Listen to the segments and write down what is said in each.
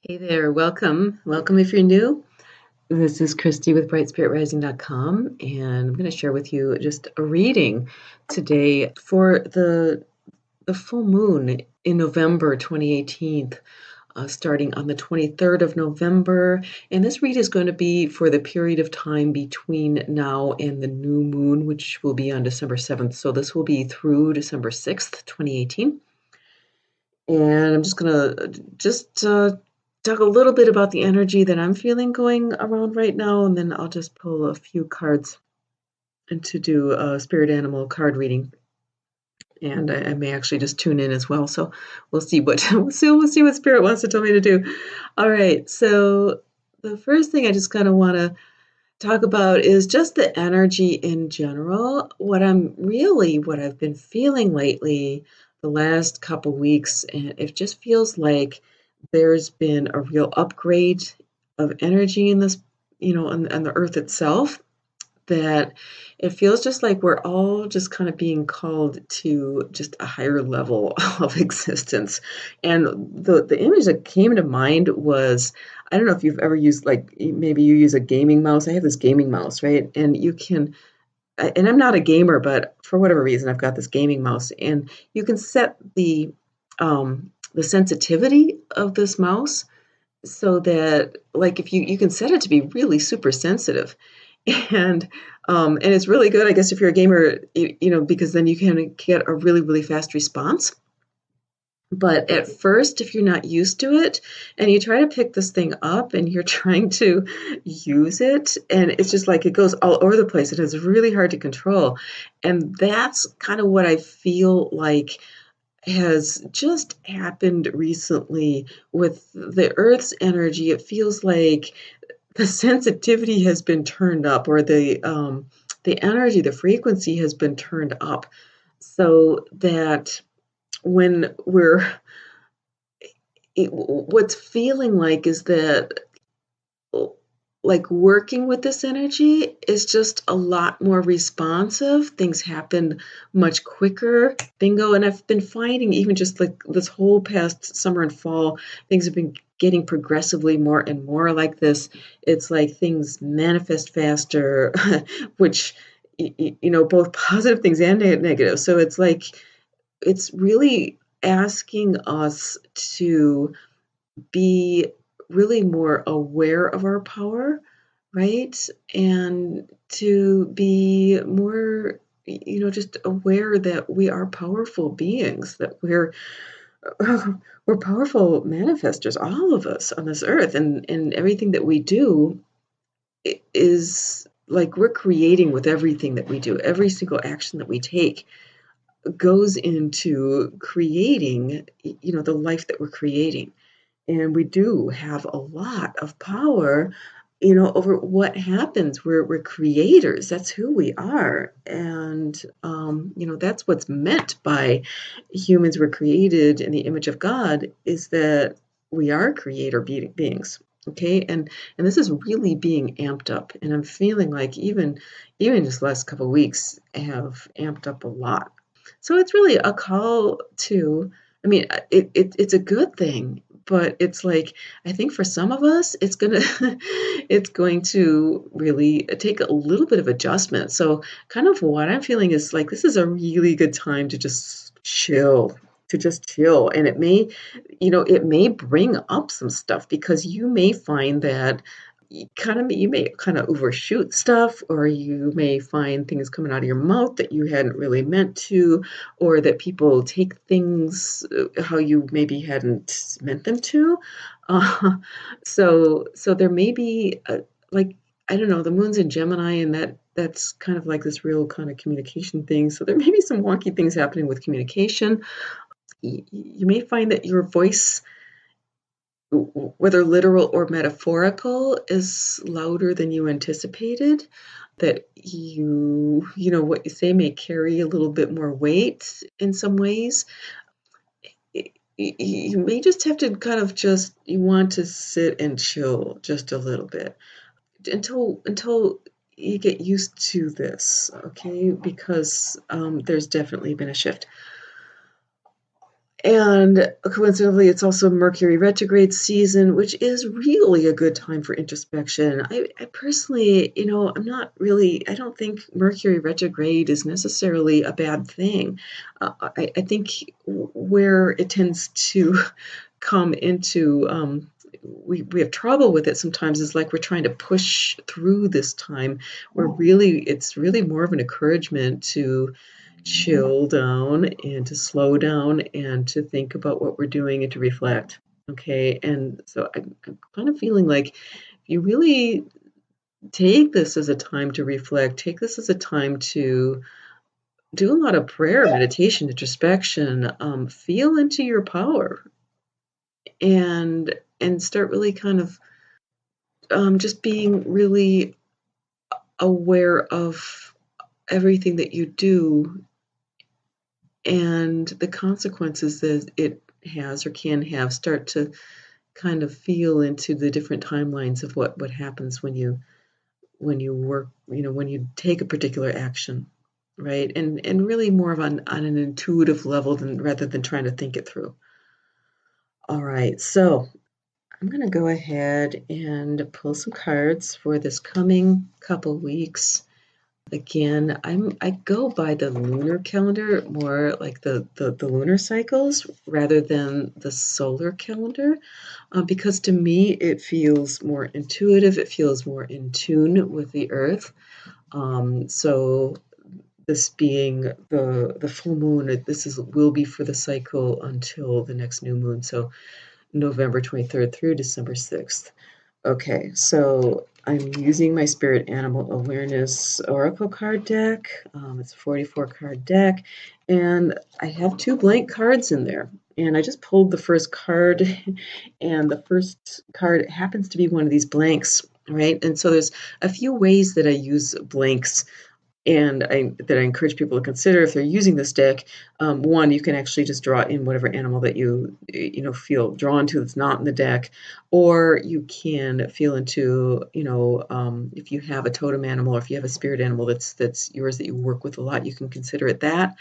Hey there, welcome. Welcome if you're new. This is Christy with brightspiritrising.com, and I'm going to share with you just a reading today for the full moon in November 2018, starting on the 23rd of November. And this read is going to be for the period of time between now and the new moon, which will be on December 7th. So this will be through December 6th, 2018. And I'm just gonna talk a little bit about the energy that I'm feeling going around right now, and then I'll just pull a few cards and to do a spirit animal card reading. And I may actually just tune in as well. So we'll see what we'll see what spirit wants to tell me to do. All right. So the first thing I just kind of want to talk about is just the energy in general. What I've been feeling lately, the last couple weeks, and it just feels like there's been a real upgrade of energy in this, on the earth itself, that it feels just like we're all just kind of being called to just a higher level of existence. And the image that came to mind was, I don't know if you've ever used, like, maybe you use a gaming mouse. I have this gaming mouse, right? And you can, and I'm not a gamer, but for whatever reason, I've got this gaming mouse, and you can set the sensitivity of this mouse so that, like, if you can set it to be really super sensitive. And and it's really good, I guess, if you're a gamer, because then you can get a really, really fast response. But at first, if you're not used to it and you try to pick this thing up and you're trying to use it, and it's just like it goes all over the place, it is really hard to control. And that's kind of what I feel like has just happened recently with the Earth's energy. It feels like the sensitivity has been turned up, or the energy, the frequency has been turned up, so that when what's feeling like is that, like, working with this energy is just a lot more responsive. Things happen much quicker. Bingo. And I've been finding, even just like this whole past summer and fall, things have been getting progressively more and more like this. It's like things manifest faster, which, both positive things and negative. So it's like, it's really asking us to be really more aware of our power, right? And to be more, just aware that we are powerful beings, that we're powerful manifestors, all of us on this earth, and everything that we do is like we're creating with everything that we do. Every single action that we take goes into creating, the life that we're creating. And we do have a lot of power, over what happens. We're creators. That's who we are. And, that's what's meant by humans were created in the image of God, is that we are creator beings. Okay. And this is really being amped up. And I'm feeling like even just the last couple of weeks have amped up a lot. So it's really a call to, I mean, it's a good thing, but it's like, I think for some of us, it's going to really take a little bit of adjustment. So kind of what I'm feeling is like, this is a really good time to just chill, And it may bring up some stuff, because you may find that you may kind of overshoot stuff, or you may find things coming out of your mouth that you hadn't really meant to, or that people take things how you maybe hadn't meant them to. Uh, so there may be, like, I don't know, the moon's in Gemini, and that's kind of like this real kind of communication thing. So there may be some wonky things happening with communication. You may find that your voice, whether literal or metaphorical, is louder than you anticipated, that what you say may carry a little bit more weight in some ways. You may just have to kind of you want to sit and chill just a little bit until you get used to this, okay? Because there's definitely been a shift. And coincidentally, it's also Mercury retrograde season, which is really a good time for introspection. I personally, I don't think Mercury retrograde is necessarily a bad thing. I think where it tends to come into, we have trouble with it sometimes is like we're trying to push through this time where it's really more of an encouragement to chill down and to slow down and to think about what we're doing and to reflect. Okay. And so I'm kind of feeling like if you really take this as a time to reflect, take this as a time to do a lot of prayer, meditation, introspection, feel into your power and start really kind of just being really aware of everything that you do and the consequences that it has or can have. Start to kind of feel into the different timelines of what happens when you work, when you take a particular action, right? And really more of on an intuitive level than rather than trying to think it through. All right, so I'm going to go ahead and pull some cards for this coming couple weeks. Again, I go by the lunar calendar, more like the lunar cycles rather than the solar calendar, because to me it feels more intuitive. It feels more in tune with the earth. So this being the full moon, this is will be for the cycle until the next new moon. So November 23rd through December 6th. Okay, so I'm using my Spirit Animal Awareness Oracle card deck. It's a 44 card deck, and I have two blank cards in there. And I just pulled the first card, and the first card happens to be one of these blanks, right? And so there's a few ways that I use blanks and I encourage people to consider if they're using this deck. One, you can actually just draw in whatever animal that you feel drawn to that's not in the deck, or you can feel into if you have a totem animal or if you have a spirit animal that's yours that you work with a lot, you can consider it that.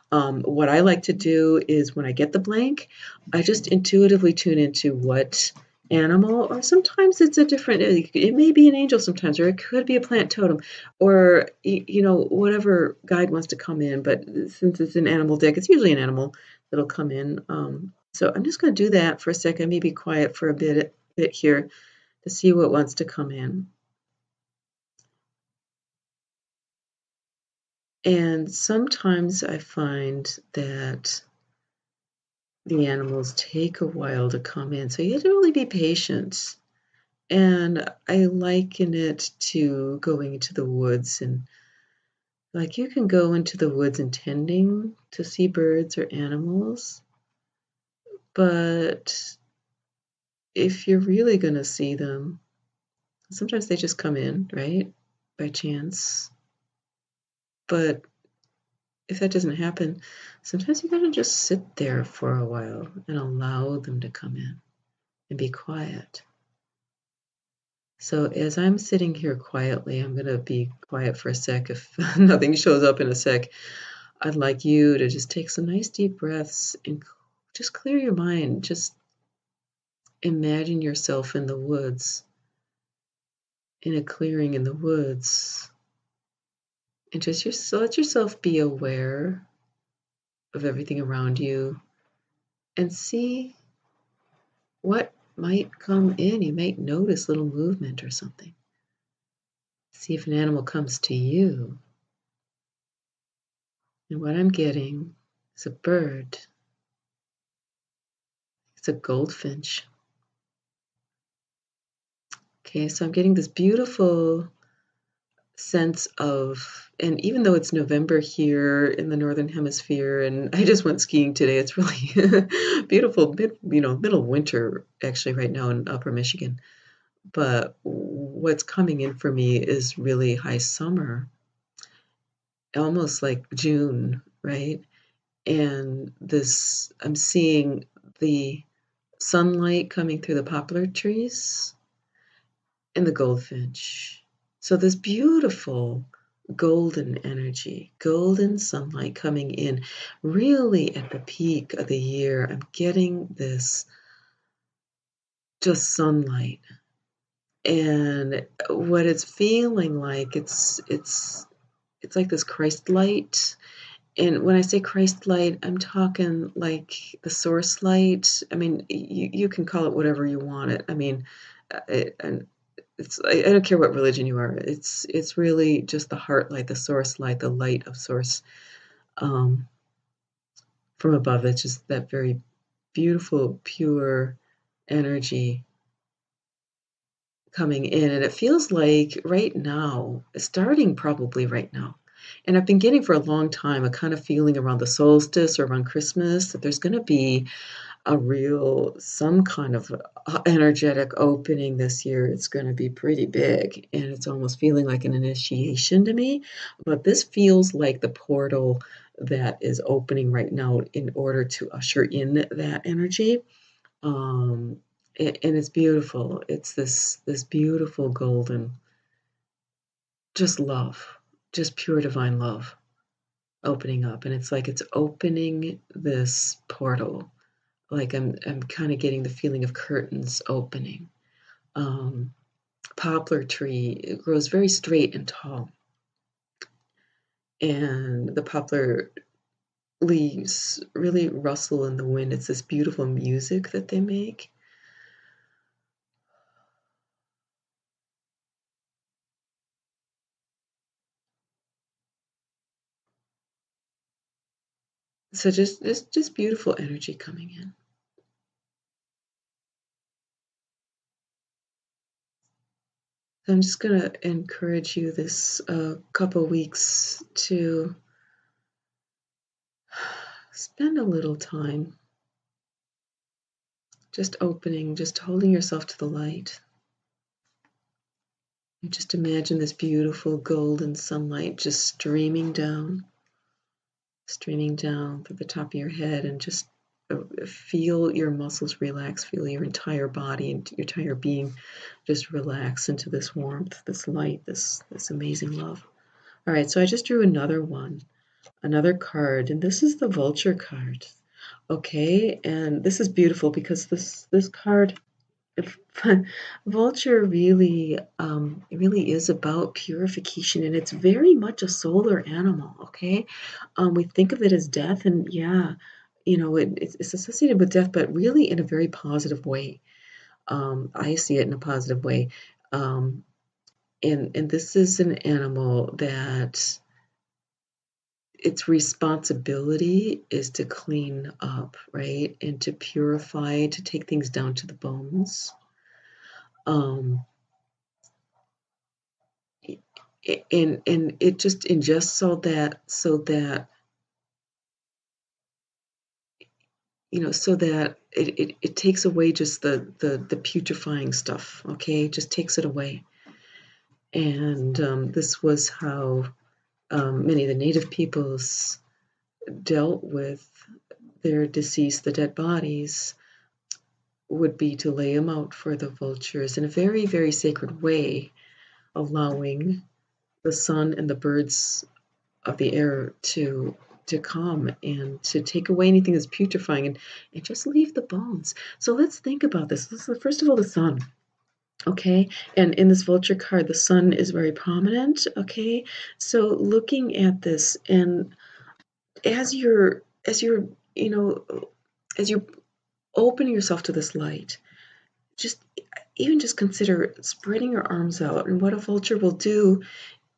What I like to do is when I get the blank, I just intuitively tune into what animal, or sometimes it's a different, it may be an angel sometimes, or it could be a plant totem, or, whatever guide wants to come in. But since it's an animal deck, it's usually an animal that'll come in. So I'm just going to do that for a second, maybe quiet for a bit here to see what wants to come in. And sometimes I find that the animals take a while to come in, so you have to really be patient. And I liken it to going into the woods, and like you can go into the woods intending to see birds or animals, but if you're really going to see them, sometimes they just come in, right? By chance. But if that doesn't happen, sometimes you gotta just sit there for a while and allow them to come in and be quiet. So as I'm sitting here quietly, I'm going to be quiet for a sec. If nothing shows up in a sec, I'd like you to just take some nice deep breaths and just clear your mind. Just imagine yourself in the woods, in a clearing in the woods, and let yourself be aware of everything around you and see what might come in. You might notice little movement or something. See if an animal comes to you. And what I'm getting is a bird. It's a goldfinch. Okay, so I'm getting this beautiful sense of, and even though it's November here in the Northern Hemisphere, and I just went skiing today, it's really beautiful, middle winter actually right now in Upper Michigan. But what's coming in for me is really high summer, almost like June, right? And I'm seeing the sunlight coming through the poplar trees and the goldfinch. So this beautiful golden energy, golden sunlight coming in really at the peak of the year. I'm getting this just sunlight. And what it's feeling like, it's like this Christ light. And when I say Christ light, I'm talking like the source light. I mean, you can call it whatever you want it. I mean, and I don't care what religion you are. It's really just the heart light, the source light, the light of source um, from above. It's just that very beautiful, pure energy coming in, and it feels like right now, starting probably right now, and I've been getting for a long time a kind of feeling around the solstice or around Christmas that there's gonna be a real some kind of, energetic opening this year. It's gonna be pretty big, and it's almost feeling like an initiation to me, but this feels like the portal that is opening right now in order to usher in that energy. Um, and it's beautiful. It's this beautiful golden, just love, just pure divine love opening up. And it's like it's opening this portal. Like I'm kind of getting the feeling of curtains opening. Um, Poplar tree, it grows very straight and tall, and the poplar leaves really rustle in the wind. It's this beautiful music that they make. So just beautiful energy coming in. So I'm just gonna encourage you this couple weeks to spend a little time just opening, just holding yourself to the light. And just imagine this beautiful golden sunlight just streaming down through the top of your head, and just feel your muscles relax, feel your entire body and your entire being just relax into this warmth, this light, this amazing love. All right, so I just drew another one, another card, and this is the vulture card. Okay, and this is beautiful because this card, if, vulture really it really is about purification, and it's very much a solar animal. Okay, we think of it as death, and yeah, it's associated with death, but really in a very positive way. I see it in a positive way, um, and this is an animal that its responsibility is to clean up, right? And to purify, to take things down to the bones. Um, and it just ingests so that so that it takes away just the putrefying stuff. Okay, it just takes it away. And this was how many of the native peoples dealt with their deceased, the dead bodies, would be to lay them out for the vultures in a very, very sacred way, allowing the sun and the birds of the air to come and to take away anything that's putrefying, and just leave the bones. So let's think about this. First of all, the sun. Okay, and in this vulture card, the sun is very prominent. Okay, so looking at this, and as you're you know as you open yourself to this light, just even just consider spreading your arms out. And what a vulture will do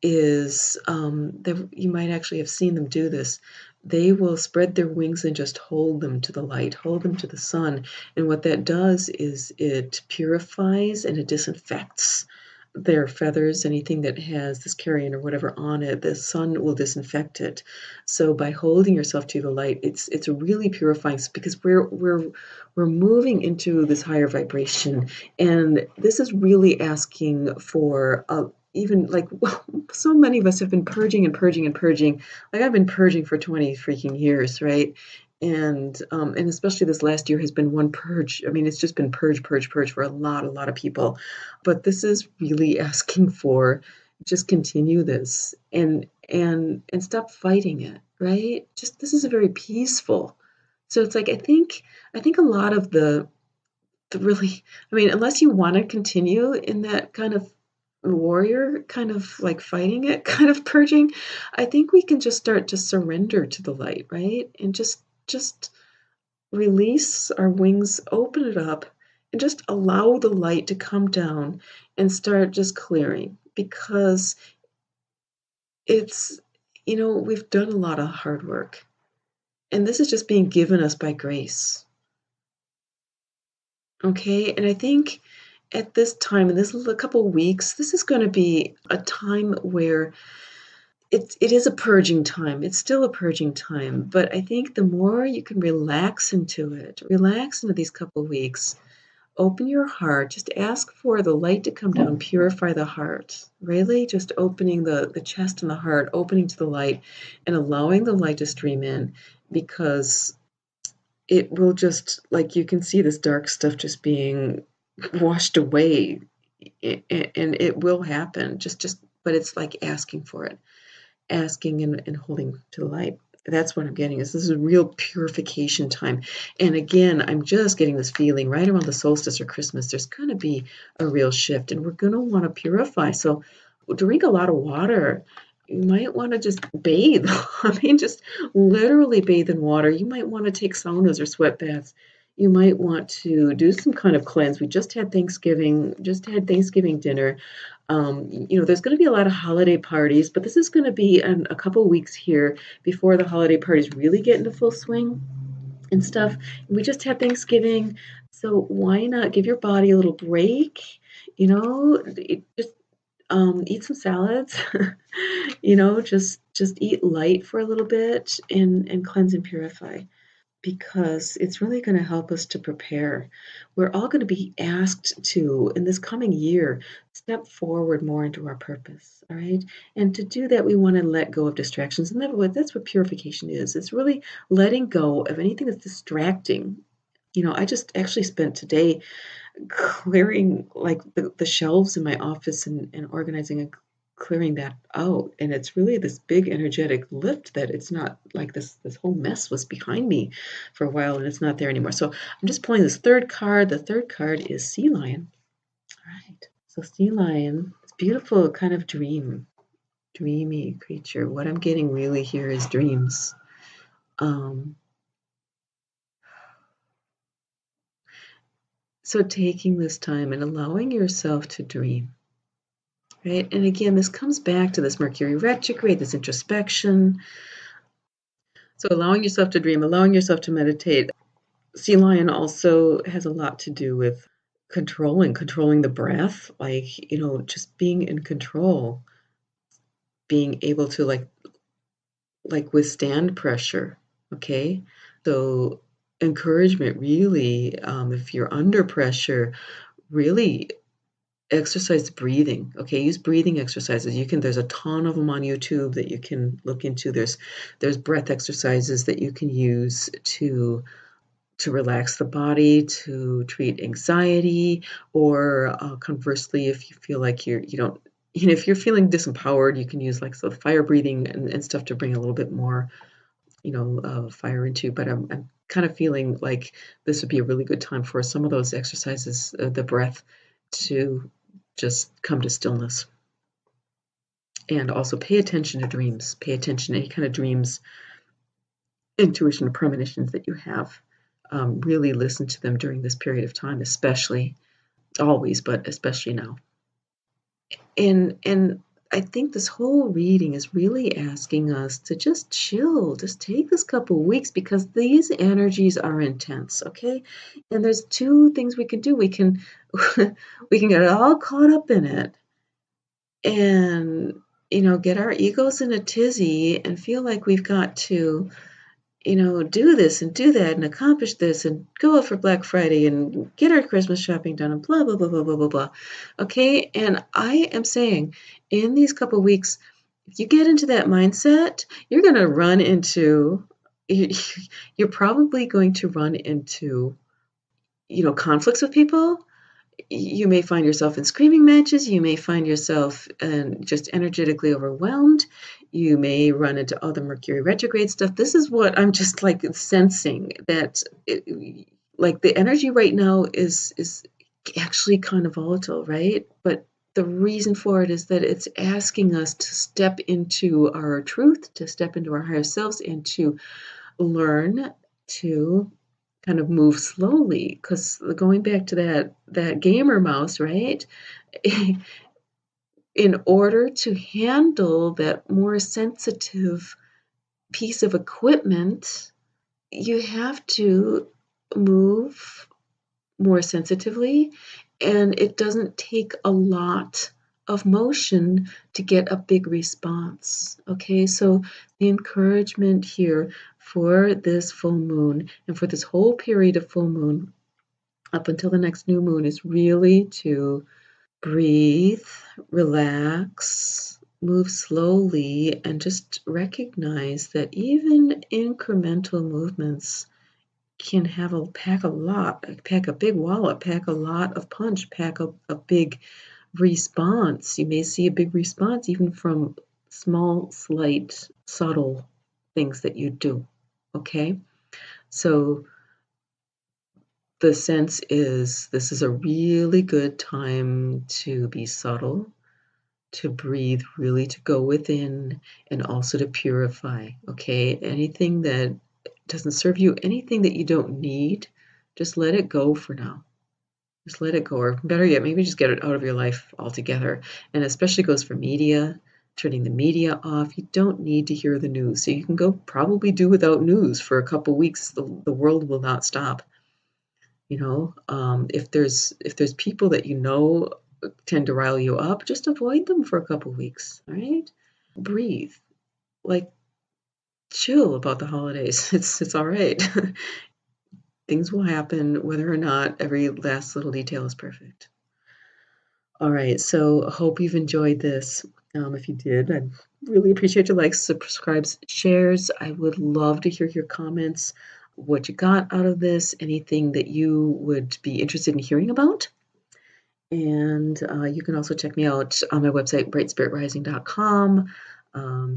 is that you might actually have seen them do this. They will spread their wings and just hold them to the light, hold them to the sun. And what that does is it purifies and it disinfects their feathers, anything that has this carrion or whatever on it, the sun will disinfect it. So by holding yourself to the light, it's really purifying, because we're moving into this higher vibration, and this is really asking for even like so many of us have been purging and purging and purging. Like I've been purging for 20 freaking years, right? And especially this last year has been one purge. I mean, it's just been purge, purge, purge for a lot of people. But this is really asking for just continue this and stop fighting it, right? Just this is very peaceful. So it's like I think a lot of the really I mean, unless you wanna continue in that kind of warrior, kind of like fighting it, kind of purging, I think we can just start to surrender to the light, right? And just release our wings, open it up, and just allow the light to come down and start just clearing because it's we've done a lot of hard work, and this is just being given us by grace, okay? And I think at this time, in this a couple weeks, this is gonna be a time where it is a purging time. It's still a purging time, but I think the more you can relax into these couple weeks, open your heart, just ask for the light to come down, purify the heart. Really just opening the chest and the heart, opening to the light and allowing the light to stream in because it will just like you can see this dark stuff just being washed away and it will happen. Just but it's like asking for it, asking and holding to the light. That's what I'm getting is this is a real purification time. And again, I'm just getting this feeling right around the solstice or Christmas, there's going to be a real shift and we're going to want to purify. So drink a lot of water. You might want to just bathe. I mean, just literally bathe in water. You might want to take saunas or sweat baths. You might want to do some kind of cleanse. We just had Thanksgiving dinner. There's going to be a lot of holiday parties, but this is going to be a couple weeks here before the holiday parties really get into full swing and stuff. We just had Thanksgiving, so why not give your body a little break? Just eat some salads. Just eat light for a little bit and cleanse and purify because it's really going to help us to prepare. We're all going to be asked to, in this coming year, step forward more into our purpose, all right? And to do that, we want to let go of distractions. And that's what purification is. It's really letting go of anything that's distracting. I just actually spent today clearing like the shelves in my office and organizing and clearing that out. And it's really this big energetic lift that it's not like this whole mess was behind me for a while and it's not there anymore. So I'm just pulling this third card. The third card is Sea Lion. All right. So Sea Lion, it's beautiful kind of dreamy creature. What I'm getting really here is dreams. So taking this time and allowing yourself to dream. Right? And again, this comes back to this Mercury retrograde, this introspection. So allowing yourself to dream, allowing yourself to meditate. Sea Lion also has a lot to do with controlling the breath, like, just being in control, being able to like withstand pressure. Okay. So encouragement really, if you're under pressure, really exercise breathing. Okay, use breathing exercises. There's a ton of them on YouTube that you can look into. There's breath exercises that you can use to relax the body, to treat anxiety, or conversely, if you feel like you don't, if you're feeling disempowered, you can use like fire breathing and stuff to bring a little bit more, fire into. But I'm kind of feeling like this would be a really good time for some of those exercises, the breath, to just come to stillness. And also pay attention to dreams. Pay attention to any kind of dreams, intuition, premonitions that you have. Really listen to them during this period of time, especially always, but especially now. And I think this whole reading is really asking us to just chill, just take this couple weeks because these energies are intense, okay? And there's two things we can do. We can we can get all caught up in it and get our egos in a tizzy and feel like we've got to do this and do that and accomplish this and go out for Black Friday and get our Christmas shopping done and blah, blah, blah, blah, blah, blah, blah. Okay. And I am saying in these couple weeks, if you get into that mindset, you're going to run into, you're probably going to run into, conflicts with people. You may find yourself in screaming matches, you may find yourself, just energetically overwhelmed, you may run into all the Mercury retrograde stuff. This is what I'm just, like, sensing that like, the energy right now is actually kind of volatile, right? But the reason for it is that it's asking us to step into our truth, to step into our higher selves, and to learn to kind of move slowly. Because going back to that gamer mouse, right? In order to handle that more sensitive piece of equipment, you have to move more sensitively, and it doesn't take a lot of motion to get a big response. Okay, so the encouragement here for this full moon and for this whole period of full moon up until the next new moon is really to breathe, relax, move slowly, and just recognize that even incremental movements can have pack a big wallop, pack a lot of punch, pack a big response. You may see a big response even from small, slight, subtle things that you do. Okay? So the sense is this is a really good time to be subtle, to breathe, really to go within, and also to purify. Okay? Anything that doesn't serve you, anything that you don't need, just let it go for now. Just let it go, or better yet, maybe just get it out of your life altogether. And especially goes for media, turning the media off. You don't need to hear the news. So you can go probably do without news for a couple weeks. The world will not stop. If there's people that tend to rile you up, just avoid them for a couple weeks. All right? Breathe. Like chill about the holidays. It's all right. Things will happen whether or not every last little detail is perfect. All right, so I hope you've enjoyed this. If you did, I'd really appreciate your likes, subscribes, shares. I would love to hear your comments, what you got out of this, anything that you would be interested in hearing about. And you can also check me out on my website, brightspiritrising.com.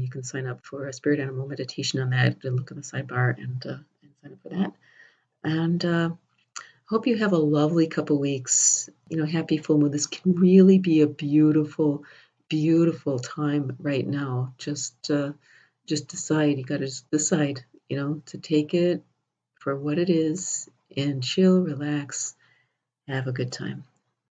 You can sign up for a spirit animal meditation on that and look in the sidebar and sign up for that. And hope you have a lovely couple weeks. Happy full moon. This can really be a beautiful, beautiful time right now. Just decide. You got to just decide, to take it for what it is and chill, relax, have a good time.